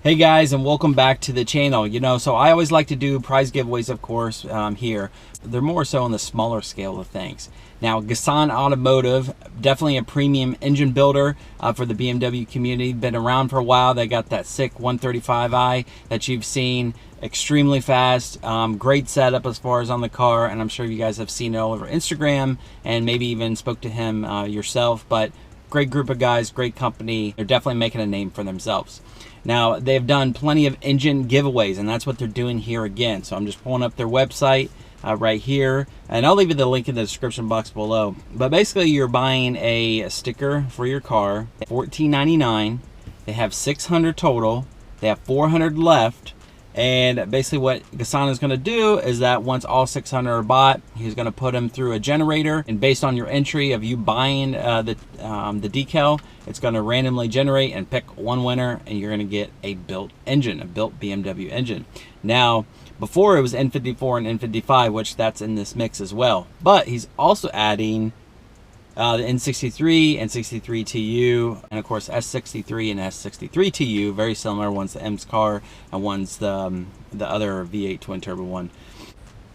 Hey guys, and welcome back to the channel. So I always like to do prize giveaways, of course, here. They're more so on the smaller scale of things. Now, Gasan Automotive, definitely a premium engine builder for the BMW community. Been around for a while. They got that sick 135i that you've seen. Extremely fast, great setup as far as on the car, and I'm sure you guys have seen it all over Instagram and maybe even spoke to him yourself. But great group of guys, great company. They're definitely making a name for themselves. Now, they've done plenty of engine giveaways, and that's what they're doing here again. So I'm just pulling up their website right here, and I'll leave you the link in the description box below. But basically, you're buying a sticker for your car, $14.99. They have 600 total. They have 400 left. And basically what Gasan is going to do is that once all 600 are bought, he's going to put them through a generator, and based on your entry of you buying the decal, it's going to randomly generate and pick one winner, and you're going to get a built engine, a built BMW engine. Now, before it was N54 and N55, which that's in this mix as well, but he's also adding the N63, N63 TU, and of course S63 and S63 TU, very similar. One's the M's car, and one's the other V8 twin turbo one.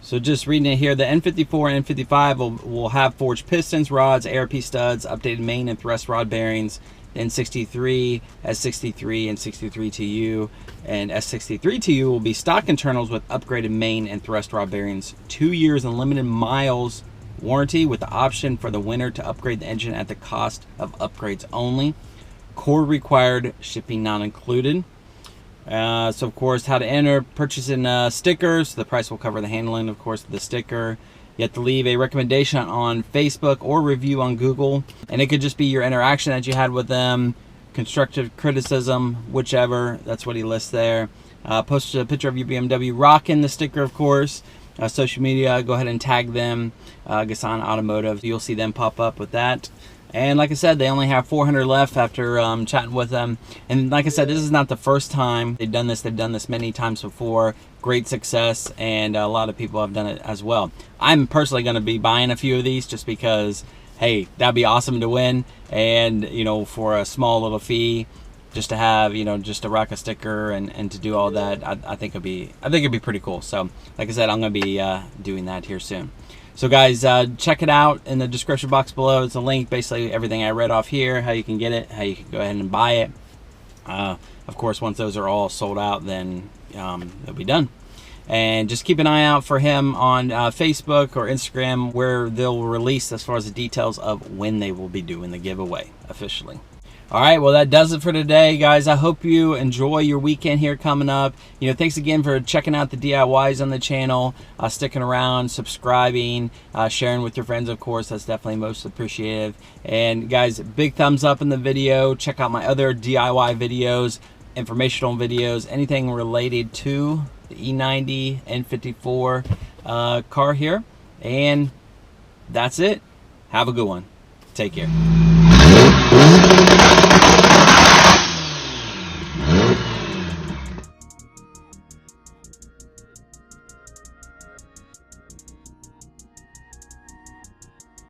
So just reading it here, the N54 and N55 will have forged pistons, rods, ARP studs, updated main and thrust rod bearings. N63, S63, and 63 TU, and S63 TU will be stock internals with upgraded main and thrust rod bearings, 2 years and limited miles warranty with the option for the winner to upgrade the engine at the cost of upgrades only. Core required, shipping not included. So of course, how to enter: purchasing stickers. The price will cover the handling, of course, of the sticker. You have to leave a recommendation on Facebook or review on Google, and it could just be your interaction that you had with them, constructive criticism, whichever. That's what he lists there. Post a picture of your BMW rocking the sticker, of course. Social media, go ahead and tag them, Gasan Automotive. You'll see them pop up with that. And like I said, they only have 400 left after chatting with them. And like I said, this is not the first time they've done this. They've done this many times before. Great success, and a lot of people have done it as well. I'm personally going to be buying a few of these just because, hey, that'd be awesome to win. And, for a small little fee, just to have, just to rock a sticker and to do all that, I think it'd be pretty cool. So like I said, I'm going to be doing that here soon. So guys, check it out in the description box below. It's a link, basically everything I read off here, how you can get it, how you can go ahead and buy it. Of course, once those are all sold out, then it'll be done. And just keep an eye out for him on Facebook or Instagram, where they'll release as far as the details of when they will be doing the giveaway officially. All right, well, that does it for today, guys. I hope you enjoy your weekend here coming up. Thanks again for checking out the DIYs on the channel, sticking around, subscribing, sharing with your friends, of course. That's definitely most appreciative. And guys, big thumbs up in the video. Check out my other DIY videos, informational videos, anything related to the E90 N54 car here. And that's it. Have a good one. Take care.